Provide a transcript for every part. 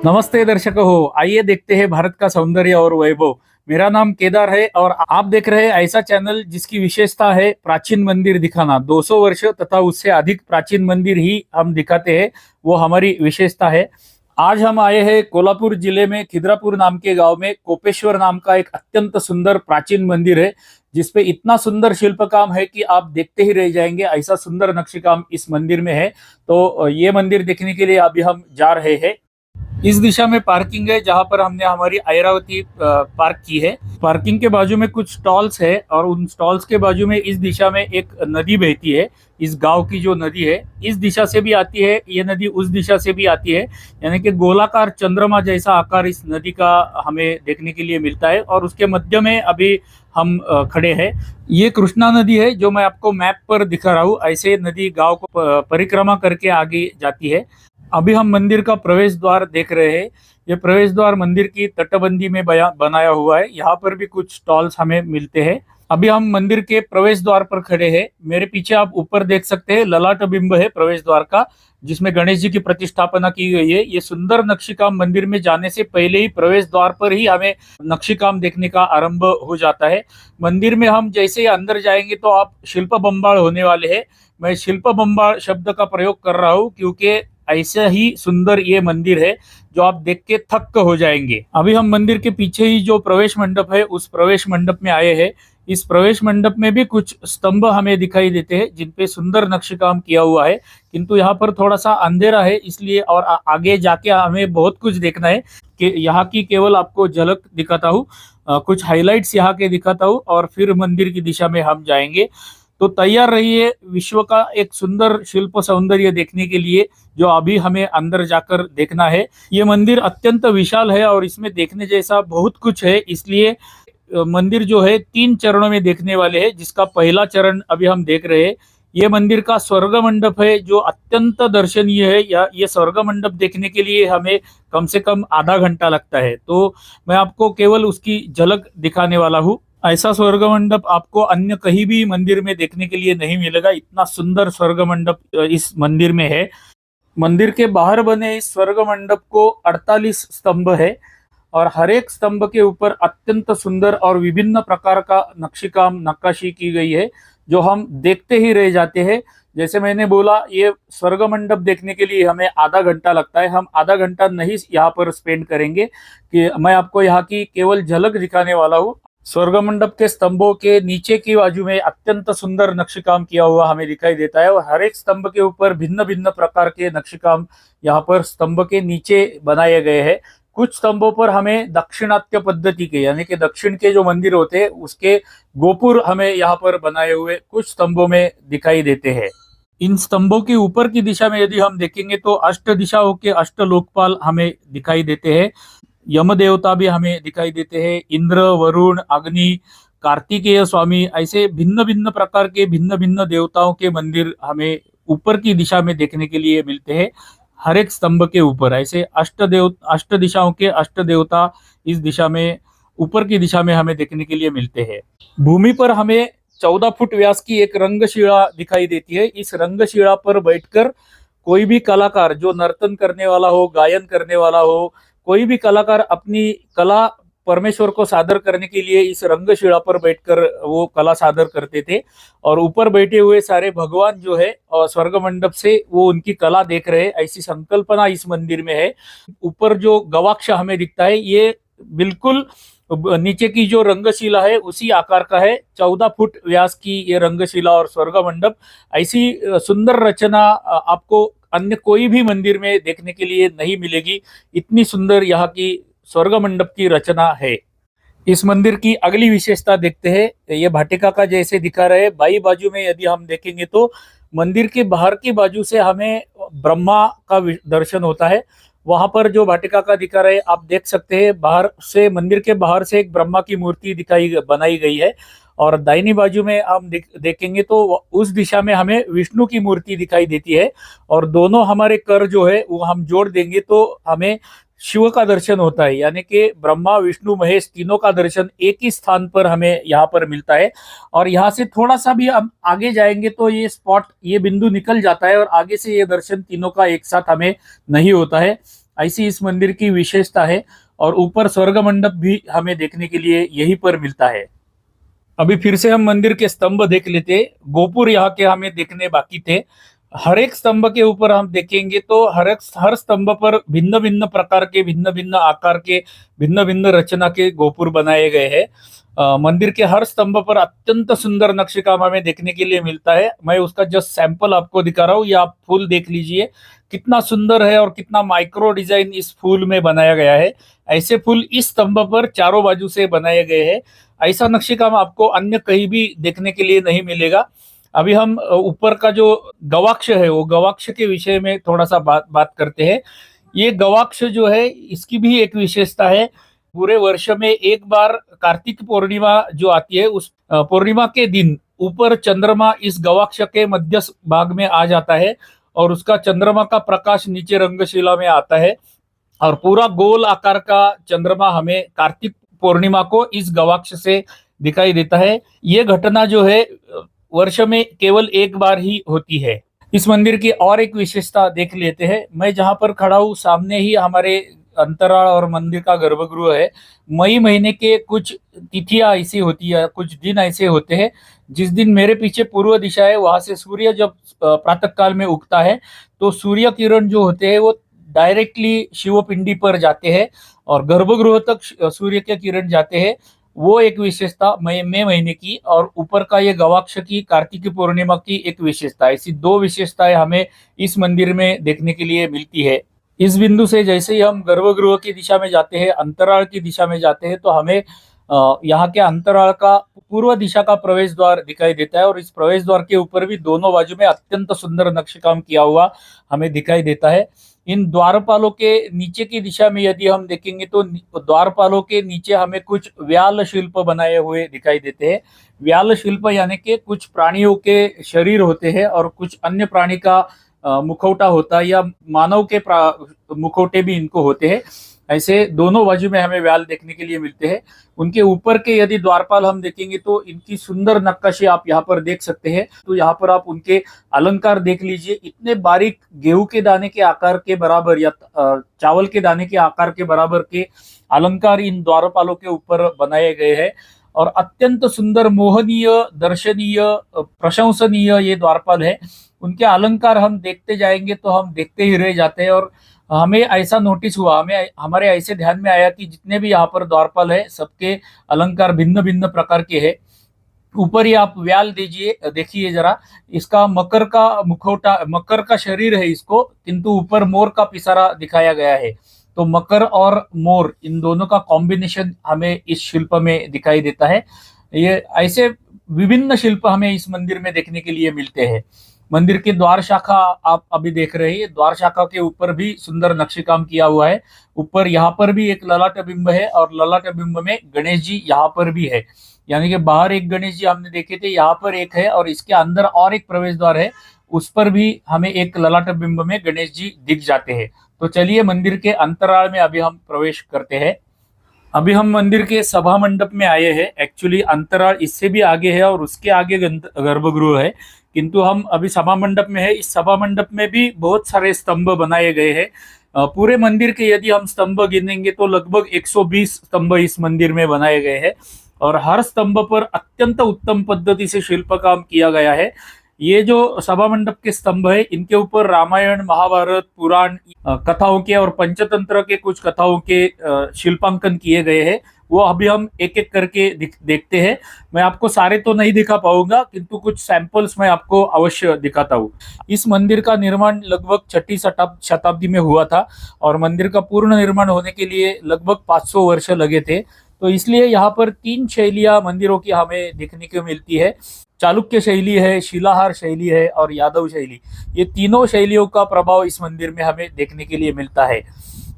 नमस्ते दर्शकों हो, आइए देखते हैं भारत का सौंदर्य और वैभव। मेरा नाम केदार है और आप देख रहे हैं ऐसा चैनल जिसकी विशेषता है प्राचीन मंदिर दिखाना। 200 वर्ष तथा उससे अधिक प्राचीन मंदिर ही हम दिखाते हैं, वो हमारी विशेषता है। आज हम आए हैं कोल्हापुर जिले में खिद्रापुर नाम के गांव में। कोपेश्वर नाम का एक अत्यंत सुंदर प्राचीन मंदिर है, जिसपे इतना सुंदर शिल्प काम है कि आप देखते ही रह जाएंगे। ऐसा सुंदर नक्शी काम इस मंदिर में है। तो ये मंदिर देखने के लिए अभी हम जा रहे हैं। इस दिशा में पार्किंग है, जहां पर हमने हमारी ऐरावती पार्क की है। पार्किंग के बाजू में कुछ स्टॉल्स है और उन स्टॉल्स के बाजू में इस दिशा में एक नदी बहती है। इस गांव की जो नदी है, इस दिशा से भी आती है, ये नदी उस दिशा से भी आती है। यानी कि गोलाकार चंद्रमा जैसा आकार इस नदी का हमें देखने के लिए मिलता है। और उसके मध्य में अभी हम खड़े हैं। ये कृष्णा नदी है, जो मैं आपको मैप पर दिखा रहा हूँ। ऐसे नदी गांव को परिक्रमा करके आगे जाती है। अभी हम मंदिर का प्रवेश द्वार देख रहे हैं। ये प्रवेश द्वार मंदिर की तटबंदी में बनाया हुआ है। यहाँ पर भी कुछ स्टॉल्स हमें मिलते हैं। अभी हम मंदिर के प्रवेश द्वार पर खड़े हैं। मेरे पीछे आप ऊपर देख सकते हैं, ललाट बिंब है प्रवेश द्वार का, जिसमें गणेश जी की प्रतिष्ठापना की गई है। ये सुंदर नक्शी काम मंदिर में जाने से पहले ही प्रवेश द्वार पर ही हमें नक्शी काम देखने का आरंभ हो जाता है। मंदिर में हम जैसे ही अंदर जाएंगे तो आप शिल्प बम्बाड़ होने वाले हैं। मैं शिल्प बम्बाड़ शब्द का प्रयोग कर रहा हूँ क्योंकि ऐसा ही सुंदर ये मंदिर है, जो आप देख के थक्क हो जाएंगे। अभी हम मंदिर के पीछे ही जो प्रवेश मंडप है, उस प्रवेश मंडप में आए हैं। इस प्रवेश मंडप में भी कुछ स्तंभ हमें दिखाई देते हैं, जिनपे सुंदर नक्शी काम किया हुआ है। किंतु यहाँ पर थोड़ा सा अंधेरा है, इसलिए और आगे जाके हमें बहुत कुछ देखना है। कि यहाँ की केवल आपको झलक दिखाता हूँ, कुछ हाइलाइट्स यहाँ के दिखाता हूँ, और फिर मंदिर की दिशा में हम जाएंगे। तो तैयार रहिए विश्व का एक सुंदर शिल्प सौंदर्य देखने के लिए, जो अभी हमें अंदर जाकर देखना है। ये मंदिर अत्यंत विशाल है और इसमें देखने जैसा बहुत कुछ है। इसलिए मंदिर जो है 3 चरणों में देखने वाले हैं, जिसका पहला चरण अभी हम देख रहे हैं। ये मंदिर का स्वर्ग मंडप है, जो अत्यंत दर्शनीय है। या ये स्वर्ग मंडप देखने के लिए हमें कम से कम आधा घंटा लगता है। तो मैं आपको केवल उसकी झलक दिखाने वाला हूँ। ऐसा स्वर्ग मंडप आपको अन्य कहीं भी मंदिर में देखने के लिए नहीं मिलेगा। इतना सुंदर स्वर्ग मंडप इस मंदिर में है। मंदिर के बाहर बने इस स्वर्ग मंडप को 48 स्तंभ है, और हर एक स्तंभ के ऊपर अत्यंत सुंदर और विभिन्न प्रकार का नक्शी काम नक्काशी की गई है, जो हम देखते ही रह जाते हैं। जैसे मैंने बोला, ये स्वर्ग मंडप देखने के लिए हमें आधा घंटा लगता है। हम आधा घंटा नहीं यहाँ पर स्पेंड करेंगे, कि मैं आपको यहाँ की केवल झलक दिखाने वाला हूँ। स्वर्ग मंडप के स्तंभों के नीचे की बाजू में अत्यंत सुंदर नक्शी काम किया हुआ हमें दिखाई देता है, और हर एक स्तंभ के ऊपर भिन्न भिन्न प्रकार के नक्शी काम यहाँ पर स्तंभ के नीचे बनाए गए हैं। कुछ स्तंभों पर हमें दक्षिणात्य पद्धति के, यानी कि दक्षिण के जो मंदिर होते हैं उसके गोपुर हमें यहाँ पर बनाए हुए कुछ स्तंभों में दिखाई देते हैं। इन स्तंभों के ऊपर की दिशा में यदि हम देखेंगे तो अष्ट दिशाओं के अष्ट लोकपाल हमें दिखाई देते हैं। यम देवता भी हमें दिखाई देते हैं। इंद्र, वरुण, अग्नि, कार्तिकेय स्वामी, ऐसे भिन्न भिन्न प्रकार के भिन्न भिन्न देवताओं के मंदिर हमें ऊपर की दिशा में देखने के लिए मिलते हैं। हर एक स्तंभ के ऊपर ऐसे अष्ट दिशाओं के अष्ट देवता इस दिशा में ऊपर की दिशा में हमें देखने के लिए मिलते हैं। भूमि पर हमें 14 फुट व्यास की एक रंगशिला दिखाई देती है। इस रंगशिला पर बैठकर कोई भी कलाकार, जो नर्तन करने वाला हो, गायन करने वाला हो, कोई भी कलाकार अपनी कला परमेश्वर को सादर करने के लिए इस रंगशिला पर बैठकर वो कला सादर करते थे। और ऊपर बैठे हुए सारे भगवान जो है और स्वर्ग मंडप से वो उनकी कला देख रहे हैं, ऐसी संकल्पना इस मंदिर में है। ऊपर जो गवाक्ष हमें दिखता है, ये बिल्कुल नीचे की जो रंगशिला है उसी आकार का है। 14 फुट व्यास की ये रंगशिला और स्वर्ग मंडप, ऐसी सुंदर रचना आपको अन्य कोई भी मंदिर में देखने के लिए नहीं मिलेगी। इतनी सुंदर यहाँ की स्वर्ग मंडप की रचना है। इस मंदिर की अगली विशेषता देखते हैं। ये भाटिका का जैसे दिखा रहे, बाई बाजू में यदि हम देखेंगे तो मंदिर के बाहर की बाजू से हमें ब्रह्मा का दर्शन होता है। वहां पर जो भाटिका का दिखा रहे आप देख सकते हैं, बाहर से मंदिर के बाहर से एक ब्रह्मा की मूर्ति बनाई गई है। और दाहिनी बाजू में हम देखेंगे तो उस दिशा में हमें विष्णु की मूर्ति दिखाई देती है। और दोनों हमारे कर जो है वो हम जोड़ देंगे तो हमें शिव का दर्शन होता है। यानी कि ब्रह्मा, विष्णु, महेश तीनों का दर्शन एक ही स्थान पर हमें यहाँ पर मिलता है। और यहाँ से थोड़ा सा भी हम आगे जाएंगे तो ये स्पॉट, ये बिंदु निकल जाता है, और आगे से ये दर्शन तीनों का एक साथ हमें नहीं होता है। ऐसी इस मंदिर की विशेषता है। और ऊपर स्वर्ग मंडप भी हमें देखने के लिए यहीं पर मिलता है। अभी फिर से हम मंदिर के स्तंभ देख लेते। गोपुर यहाँ के हमें देखने बाकी थे। हर एक स्तंभ के ऊपर हम देखेंगे तो हर स्तंभ पर भिन्न भिन्न प्रकार के, भिन्न भिन्न आकार के, भिन्न भिन्न रचना के गोपुर बनाए गए हैं। मंदिर के हर स्तंभ पर अत्यंत सुंदर नक्शेकाम हमें देखने के लिए मिलता है। मैं उसका जस्ट सैंपल आपको दिखा रहा हूँ। ये आप फूल देख लीजिए, कितना सुंदर है और कितना माइक्रो डिजाइन इस फूल में बनाया गया है। ऐसे फूल इस स्तंभ पर चारों बाजू से बनाए गए हैं। ऐसा नक्शेकाम आपको अन्य कहीं भी देखने के लिए नहीं मिलेगा। अभी हम ऊपर का जो गवाक्ष है, वो गवाक्ष के विषय में थोड़ा सा बात करते हैं। ये गवाक्ष जो है, इसकी भी एक विशेषता है। पूरे वर्ष में एक बार कार्तिक पूर्णिमा जो आती है, उस पूर्णिमा के दिन ऊपर चंद्रमा इस गवाक्ष के मध्य भाग में आ जाता है और उसका चंद्रमा का प्रकाश नीचे रंगशिला में आता है और पूरा गोल आकार का चंद्रमा हमें कार्तिक पूर्णिमा को इस गवाक्ष से दिखाई देता है। ये घटना जो है वर्ष में केवल एक बार ही होती है। इस मंदिर की और एक विशेषता देख लेते हैं। मैं जहां पर खड़ा हूँ, सामने ही हमारे अंतराल और मंदिर का गर्भगृह है। मई महीने के कुछ तिथियां ऐसी होती है, कुछ दिन ऐसे होते हैं जिस दिन मेरे पीछे पूर्व दिशा है, वहां से सूर्य जब प्रातः काल में उगता है तो सूर्य किरण जो होते हैं वो डायरेक्टली शिवपिंडी पर जाते हैं और गर्भगृह तक सूर्य के किरण जाते हैं। वो एक विशेषता मई महीने की, और ऊपर का ये गवाक्ष की कार्तिक पूर्णिमा की एक विशेषता। ऐसी दो विशेषताएं हमें इस मंदिर में देखने के लिए मिलती है। इस बिंदु से जैसे ही हम गर्भगृह की दिशा में जाते हैं, अंतराल की दिशा में जाते हैं, तो हमें यहाँ के अंतराल का पूर्व दिशा का प्रवेश द्वार दिखाई देता है और इस प्रवेश द्वार के ऊपर भी दोनों बाजू में अत्यंत सुंदर नक्शेकाम किया हुआ हमें दिखाई देता है। इन द्वारपालों के नीचे की दिशा में यदि हम देखेंगे तो द्वारपालों के नीचे हमें कुछ व्याल शिल्प बनाए हुए दिखाई देते हैं। व्याल शिल्प यानी कि कुछ प्राणियों के शरीर होते हैं और कुछ अन्य प्राणी का मुखौटा होता है, या मानव के मुखौटे भी इनको होते हैं। ऐसे दोनों बाजू में हमें व्याल देखने के लिए मिलते हैं। उनके ऊपर के यदि द्वारपाल हम देखेंगे तो इनकी सुंदर नक्काशी आप यहाँ पर देख सकते हैं। तो यहाँ पर आप उनके अलंकार देख लीजिए। इतने बारीक गेहूं के दाने के आकार के बराबर या चावल के दाने के आकार के बराबर के अलंकार इन द्वारपालों के ऊपर बनाए गए हैं और अत्यंत सुंदर, मोहनीय, दर्शनीय, प्रशंसनीय ये द्वारपाल है। उनके अलंकार हम देखते जाएंगे तो हम देखते ही रह जाते हैं। और हमें ऐसा नोटिस हुआ, हमारे ऐसे ध्यान में आया कि जितने भी यहाँ पर द्वारपाल है, सबके अलंकार भिन्न भिन्न प्रकार के हैं। ऊपर ही आप व्याल दीजिए, देखिए जरा, इसका मकर का मुखौटा, मकर का शरीर है इसको, किंतु ऊपर मोर का पिसारा दिखाया गया है। तो मकर और मोर, इन दोनों का कॉम्बिनेशन हमें इस शिल्प में दिखाई देता है। ये ऐसे विभिन्न शिल्प हमें इस मंदिर में देखने के लिए मिलते हैं। मंदिर की द्वार शाखा आप अभी देख रहे हैं। द्वार शाखा के ऊपर भी सुंदर नक्शेकाम किया हुआ है। ऊपर यहाँ पर भी एक ललाट बिंब है और ललाट बिंब में गणेश जी यहाँ पर भी है। यानी कि बाहर एक गणेश जी हमने देखे थे, यहाँ पर एक है और इसके अंदर और एक प्रवेश द्वार है, उस पर भी हमें एक ललाट बिंब में गणेश जी दिख जाते हैं। तो चलिए मंदिर के अंतराल में अभी हम प्रवेश करते हैं। अभी हम मंदिर के सभा मंडप में आए हैं। एक्चुअली अंतराल इससे भी आगे है और उसके आगे गर्भगृह है, किंतु हम अभी सभा मंडप में है। इस सभा मंडप में भी बहुत सारे स्तंभ बनाए गए हैं। पूरे मंदिर के यदि हम स्तंभ गिनेंगे तो लगभग 120 स्तंभ इस मंदिर में बनाए गए हैं और हर स्तंभ पर अत्यंत उत्तम पद्धति से शिल्प काम किया गया है। ये जो सभा मंडप के स्तंभ है, इनके ऊपर रामायण, महाभारत, पुराण कथाओं के और पंचतंत्र के कुछ कथाओं के शिल्पांकन किए गए हैं। वो अभी हम एक एक करके देखते हैं। मैं आपको सारे तो नहीं दिखा पाऊंगा, किंतु कुछ सैंपल्स मैं आपको अवश्य दिखाता हूँ। इस मंदिर का निर्माण लगभग 6ठी शताब्दी में हुआ था और मंदिर का पूर्ण निर्माण होने के लिए लगभग 500 वर्ष लगे थे। तो इसलिए यहाँ पर 3 शैलियां मंदिरों की हमें देखने को मिलती है। चालुक्य शैली है, शिलाहार शैली है और यादव शैली। ये तीनों शैलियों का प्रभाव इस मंदिर में हमें देखने के लिए मिलता है।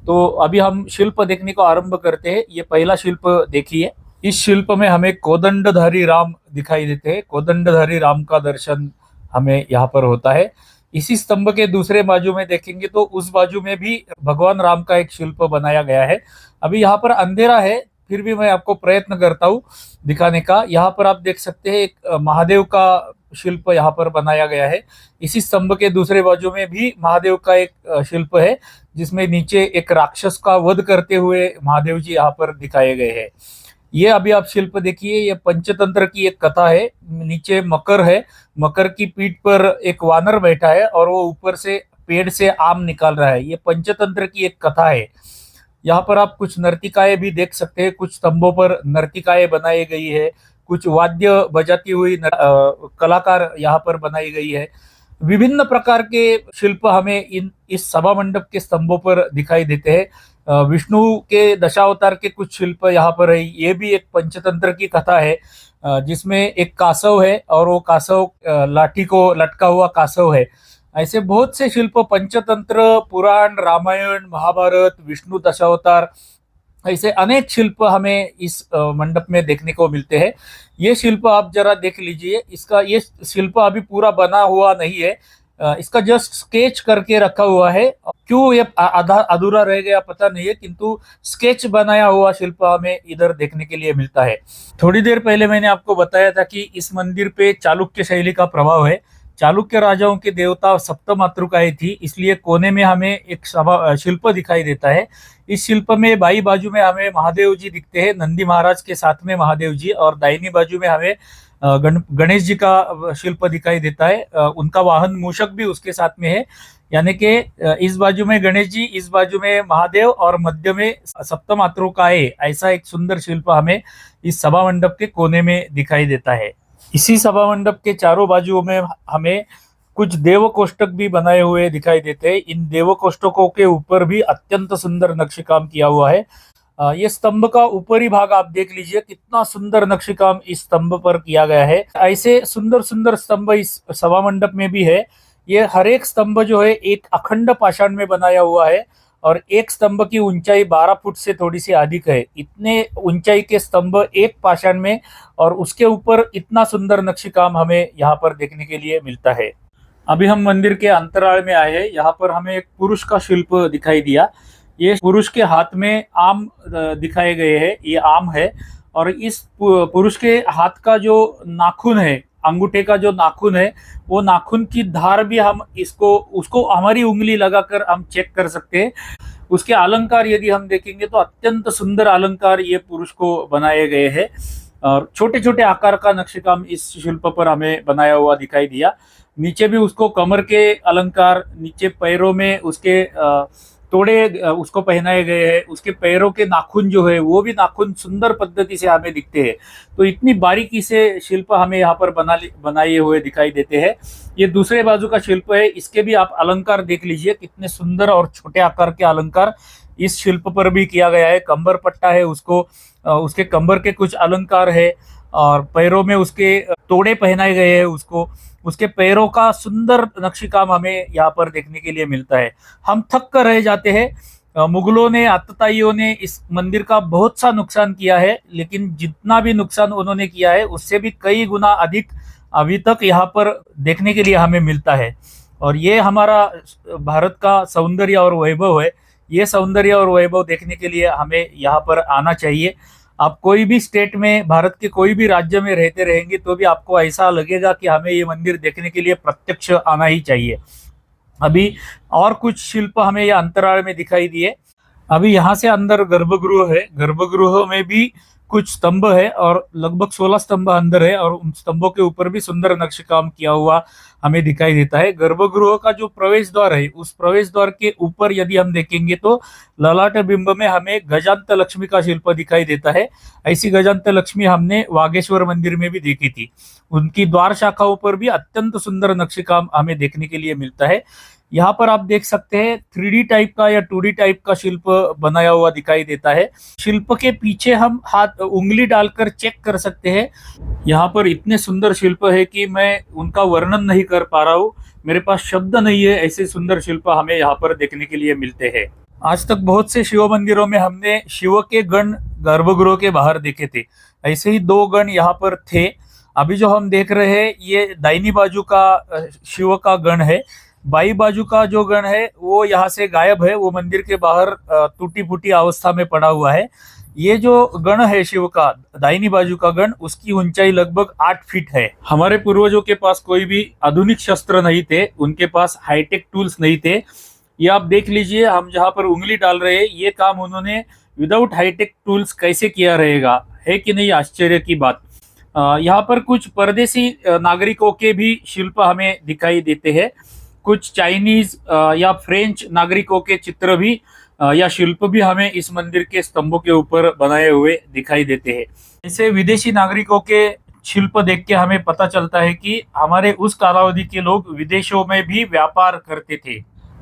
तो अभी हम शिल्प देखने को आरंभ करते हैं। ये पहला शिल्प देखिए। इस शिल्प में हमें कोदंडधारी राम दिखाई देते हैं। कोदंडधारी राम का दर्शन हमें यहाँ पर होता है। इसी स्तंभ के दूसरे बाजू में देखेंगे तो उस बाजू में भी भगवान राम का एक शिल्प बनाया गया है। अभी यहाँ पर अंधेरा है, फिर भी मैं आपको प्रयत्न करता हूँ दिखाने का। यहाँ पर आप देख सकते हैं एक महादेव का शिल्प यहाँ पर बनाया गया है। इसी स्तंभ के दूसरे बाजू में भी महादेव का एक शिल्प है जिसमें नीचे एक राक्षस का वध करते हुए महादेव जी यहाँ पर दिखाए गए हैं। ये अभी आप शिल्प देखिए, ये पंचतंत्र की एक कथा है। नीचे मकर है, मकर की पीठ पर एक वानर बैठा है और वो ऊपर से पेड़ से आम निकाल रहा है। ये पंचतंत्र की एक कथा है। यहाँ पर आप कुछ नर्तिकाएं भी देख सकते हैं, कुछ स्तंभों पर नर्तिकाएं बनाई गई है, कुछ वाद्य बजाती हुई कलाकार यहाँ पर बनाई गई है। विभिन्न प्रकार के शिल्प हमें इस सभा मंडप के स्तंभों पर दिखाई देते हैं। विष्णु के दशावतार के कुछ शिल्प यहाँ पर है। ये भी एक पंचतंत्र की कथा है, जिसमें एक कासव है और वो कासव लाठी को लटका हुआ कासव है। ऐसे बहुत से शिल्प पंचतंत्र, पुराण, रामायण, महाभारत, विष्णु दशावतार, ऐसे अनेक शिल्प हमें इस मंडप में देखने को मिलते हैं। ये शिल्प आप जरा देख लीजिए। इसका ये शिल्प अभी पूरा बना हुआ नहीं है, इसका जस्ट स्केच करके रखा हुआ है। क्यों ये आधा अधूरा रह गया पता नहीं है, किंतु स्केच बनाया हुआ शिल्प हमें इधर देखने के लिए मिलता है। थोड़ी देर पहले मैंने आपको बताया था कि इस मंदिर पे चालुक्य शैली का प्रभाव है। चालुक्य राजाओं के देवता सप्तमातृकाएं थी, इसलिए कोने में हमें एक शिल्प दिखाई देता है। इस शिल्प में बाई बाजू में हमें महादेव जी दिखते हैं, नंदी महाराज के साथ में महादेव जी, और दाहिनी बाजू में हमें गणेश जी का शिल्प दिखाई देता है। उनका वाहन मूषक भी उसके साथ में है, यानी कि इस बाजू में गणेश जी, इस बाजू में महादेव और मध्य में सप्तमातृकाएं। ऐसा एक सुंदर शिल्प हमें इस सभा मंडप के कोने में दिखाई देता है। इसी सभा मंडप के चारों बाजुओं में हमें कुछ देव कोष्टक भी बनाए हुए दिखाई देते हैं। इन देव कोष्टकों के ऊपर भी अत्यंत सुंदर नक्शेकाम किया हुआ है। ये स्तंभ का ऊपरी भाग आप देख लीजिए, कितना सुंदर नक्शेकाम इस स्तंभ पर किया गया है। ऐसे सुंदर सुंदर स्तंभ इस सभा मंडप में भी है। ये हर एक स्तंभ जो है एक अखंड पाषाण में बनाया हुआ है, और एक स्तंभ की ऊंचाई 12 फुट से थोड़ी सी अधिक है। इतने ऊंचाई के स्तंभ एक पाषाण में, और उसके ऊपर इतना सुंदर नक्शेकाम हमें यहाँ पर देखने के लिए मिलता है। अभी हम मंदिर के अंतराल में आए हैं। यहाँ पर हमें एक पुरुष का शिल्प दिखाई दिया। ये पुरुष के हाथ में आम दिखाए गए हैं, ये आम है। और इस पुरुष के हाथ का जो नाखून है, अंगूठे का जो नाखून है, वो नाखून की धार भी हम उसको हमारी उंगली लगाकर हम चेक कर सकते हैं। उसके अलंकार यदि हम देखेंगे तो अत्यंत सुंदर अलंकार ये पुरुष को बनाए गए हैं, और छोटे छोटे आकार का नक्शेकाम इस शिल्प पर हमें बनाया हुआ दिखाई दिया। नीचे भी उसको कमर के अलंकार, नीचे पैरों में उसके तोड़े उसको पहनाए गए हैं। उसके पैरों के नाखून जो है वो भी नाखून सुंदर पद्धति से हमें दिखते हैं। तो इतनी बारीकी से शिल्प हमें यहाँ पर बनाए हुए दिखाई देते हैं। ये दूसरे बाजू का शिल्प है, इसके भी आप अलंकार देख लीजिए, कितने सुंदर और छोटे आकार के अलंकार इस शिल्प पर भी किया गया है। कंबर पट्टा है, उसके कंबर के कुछ अलंकार है, और पैरों में उसके तोड़े पहनाए गए हैं उसको। उसके पैरों का सुंदर नक्शेकाम हमें यहाँ पर देखने के लिए मिलता है। हम थक कर रह जाते हैं। मुगलों ने, आतताइयों ने इस मंदिर का बहुत सा नुकसान किया है, लेकिन जितना भी नुकसान उन्होंने किया है उससे भी कई गुना अधिक अभी तक यहाँ पर देखने के लिए हमें मिलता है। और ये हमारा भारत का सौंदर्य और वैभव है। ये सौंदर्य और वैभव देखने के लिए हमें यहाँ पर आना चाहिए। आप कोई भी स्टेट में, भारत के कोई भी राज्य में रहते रहेंगे तो भी आपको ऐसा लगेगा कि हमें ये मंदिर देखने के लिए प्रत्यक्ष आना ही चाहिए। अभी और कुछ शिल्प हमें ये अंतराल में दिखाई दिए। अभी यहाँ से अंदर गर्भगृह है। गर्भगृह में भी कुछ स्तंभ है, और लगभग 16 स्तंभ अंदर है, और उन स्तंभों के ऊपर भी सुंदर नक्शेकाम किया हुआ हमें दिखाई देता है। गर्भगृह का जो प्रवेश द्वार है, उस प्रवेश द्वार के ऊपर यदि हम देखेंगे तो ललाट बिंब में हमें गजांत लक्ष्मी का शिल्प दिखाई देता है। ऐसी गजांत लक्ष्मी हमने वागेश्वर मंदिर में भी देखी थी। उनकी द्वार शाखाओं पर भी अत्यंत सुंदर नक्शेकाम हमें देखने के लिए मिलता है। यहाँ पर आप देख सकते हैं 3D टाइप का या 2D टाइप का शिल्प बनाया हुआ दिखाई देता है। शिल्प के पीछे हम हाथ उंगली डालकर चेक कर सकते हैं। यहाँ पर इतने सुंदर शिल्प है कि मैं उनका वर्णन नहीं कर पा रहा हूँ, मेरे पास शब्द नहीं है। ऐसे सुंदर शिल्प हमें यहाँ पर देखने के लिए मिलते हैं। आज तक बहुत से शिव मंदिरों में हमने शिव के गण गर्भगृह के बाहर देखे थे, ऐसे ही 2 गण यहाँ पर थे। अभी जो हम देख रहे हैं ये दाहिनी बाजू का शिव का गण है। बाई बाजू का जो गण है वो यहाँ से गायब है, वो मंदिर के बाहर टूटी फूटी अवस्था में पड़ा हुआ है। ये जो गण है शिव का, दाहिनी बाजू का गण, उसकी ऊंचाई लगभग 8 फीट है। हमारे पूर्वजों के पास कोई भी आधुनिक शस्त्र नहीं थे, उनके पास हाईटेक टूल्स नहीं थे। ये आप देख लीजिए, हम जहाँ पर उंगली डाल रहे हैं ये काम उन्होंने विदाउट हाईटेक टूल्स कैसे किया रहेगा, है कि नहीं आश्चर्य की बात। यहाँ पर कुछ परदेशी नागरिकों के भी शिल्प हमें दिखाई देते हैं। कुछ चाइनीज या फ्रेंच नागरिकों के चित्र भी या शिल्प भी हमें इस मंदिर के स्तंभों के ऊपर बनाए हुए दिखाई देते हैं। ऐसे विदेशी नागरिकों के शिल्प देख के हमें पता चलता है कि हमारे उस कालावधि के लोग विदेशों में भी व्यापार करते थे।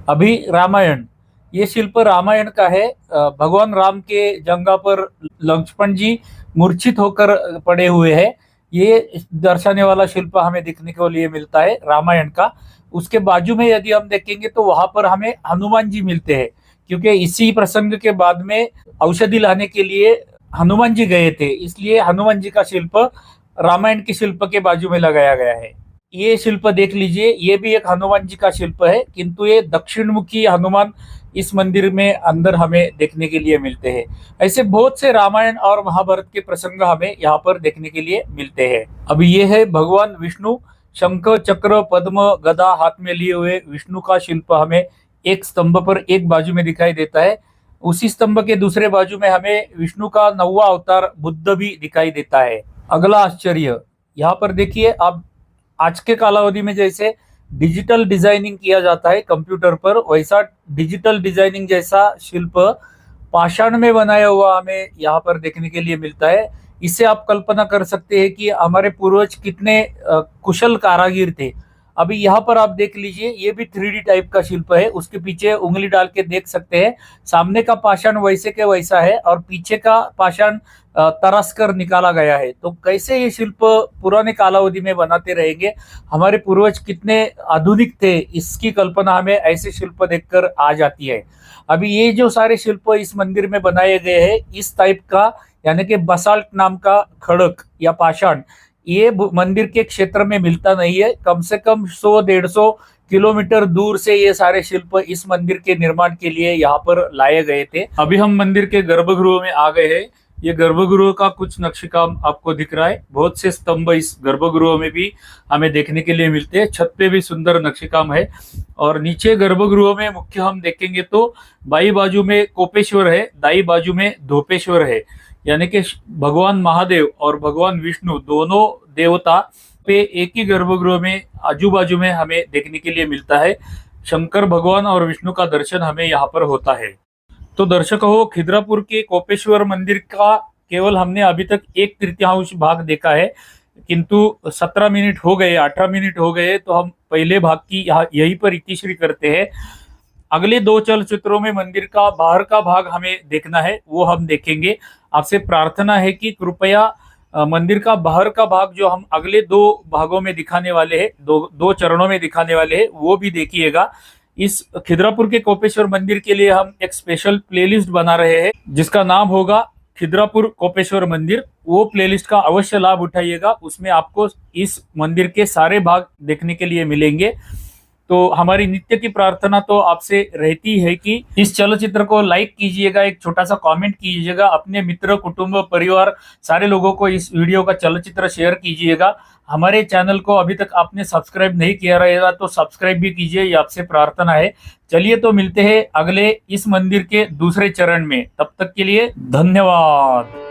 अभी रामायण, ये शिल्प रामायण का है। भगवान राम के जंगा पर लक्ष्मण जी मूर्छित होकर पड़े हुए हैं, ये दर्शाने वाला शिल्प हमें देखने को लिए मिलता है रामायण का। उसके बाजू में यदि हम देखेंगे तो वहां पर हमें हनुमान जी मिलते हैं, क्योंकि इसी प्रसंग के बाद में औषधि लाने के लिए हनुमान जी गए थे, इसलिए हनुमान जी का शिल्प रामायण के शिल्प के बाजू में लगाया गया है। ये शिल्प देख लीजिए, ये भी एक हनुमान जी का शिल्प है, किंतु ये दक्षिण मुखी हनुमान इस मंदिर में अंदर हमें देखने के लिए मिलते हैं। ऐसे बहुत से रामायण और महाभारत के प्रसंग हमें यहाँ पर देखने के लिए मिलते हैं। अभी ये है भगवान विष्णु, शंख चक्र पद्म गदा हाथ में लिए हुए विष्णु का शिल्प हमें एक स्तंभ पर एक बाजू में दिखाई देता है। उसी स्तंभ के दूसरे बाजू में हमें विष्णु का 9वां अवतार बुद्ध भी दिखाई देता है। अगला आश्चर्य, यहाँ पर देखिए आप, आज के कालावधि में जैसे डिजिटल डिजाइनिंग किया जाता है कंप्यूटर पर, वैसा डिजिटल डिजाइनिंग जैसा शिल्प पाषाण में बनाया हुआ हमें यहाँ पर देखने के लिए मिलता है। इससे आप कल्पना कर सकते हैं कि हमारे पूर्वज कितने कुशल कारागिर थे। अभी यहाँ पर आप देख लीजिए, ये भी 3D टाइप का शिल्प है, उसके पीछे उंगली डाल के देख सकते हैं, सामने का पाषाण वैसे के वैसा है और पीछे का पाषाण तराश कर निकाला गया है। तो कैसे ये शिल्प पुराने कालावधि में बनाते रहेंगे, हमारे पूर्वज कितने आधुनिक थे, इसकी कल्पना हमें ऐसे शिल्प देखकर आ जाती है। अभी ये जो सारे शिल्प इस मंदिर में बनाए गए हैं, इस टाइप का यानी कि बसाल्ट नाम का खड़क या पाषाण ये मंदिर के क्षेत्र में मिलता नहीं है। कम से कम 100-150 किलोमीटर दूर से ये सारे शिल्प इस मंदिर के निर्माण के लिए यहाँ पर लाए गए थे। अभी हम मंदिर के गर्भगृह में आ गए हैं। ये गर्भगृह का कुछ नक्शेकाम आपको दिख रहा है। बहुत से स्तंभ इस गर्भगृह में भी हमें देखने के लिए मिलते हैं। छत पे भी सुंदर नक्शेकाम है और नीचे गर्भगृह में मुख्य हम देखेंगे तो बाई बाजू में कोपेश्वर है, दाई बाजू में धोपेश्वर है, यानी कि भगवान महादेव और भगवान विष्णु दोनों देवता पे एक ही गर्भगृह में आजू बाजू में हमें देखने के लिए मिलता है। शंकर भगवान और विष्णु का दर्शन हमें यहाँ पर होता है। तो दर्शकों हो, खिद्रापुर के कोपेश्वर मंदिर का केवल हमने अभी तक 1/3 भाग देखा है, किंतु 17 मिनट हो गए, 18 मिनट हो गए, तो हम पहले भाग की यहीं पर इतिश्री करते हैं। अगले 2 चलचित्रों में मंदिर का बाहर का भाग हमें देखना है, वो हम देखेंगे। आपसे प्रार्थना है कि कृपया मंदिर का बाहर का भाग जो हम अगले 2 भागों में दिखाने वाले हैं, दो चरणों में दिखाने वाले हैं, वो भी देखिएगा। इस खिद्रापुर के कोपेश्वर मंदिर के लिए हम एक स्पेशल प्लेलिस्ट बना रहे हैं जिसका नाम होगा खिद्रापुर कोपेश्वर मंदिर। वो प्लेलिस्ट का अवश्य लाभ उठाइएगा, उसमें आपको इस मंदिर के सारे भाग देखने के लिए मिलेंगे। तो हमारी नित्य की प्रार्थना तो आपसे रहती है कि इस चलचित्र को लाइक कीजिएगा, एक छोटा सा कमेंट कीजिएगा, अपने मित्र कुटुंब परिवार सारे लोगों को इस वीडियो का चलचित्र शेयर कीजिएगा। हमारे चैनल को अभी तक आपने सब्सक्राइब नहीं किया रहेगा तो सब्सक्राइब भी कीजिए, ये आपसे प्रार्थना है। चलिए तो मिलते हैं अगले इस मंदिर के दूसरे चरण में, तब तक के लिए धन्यवाद।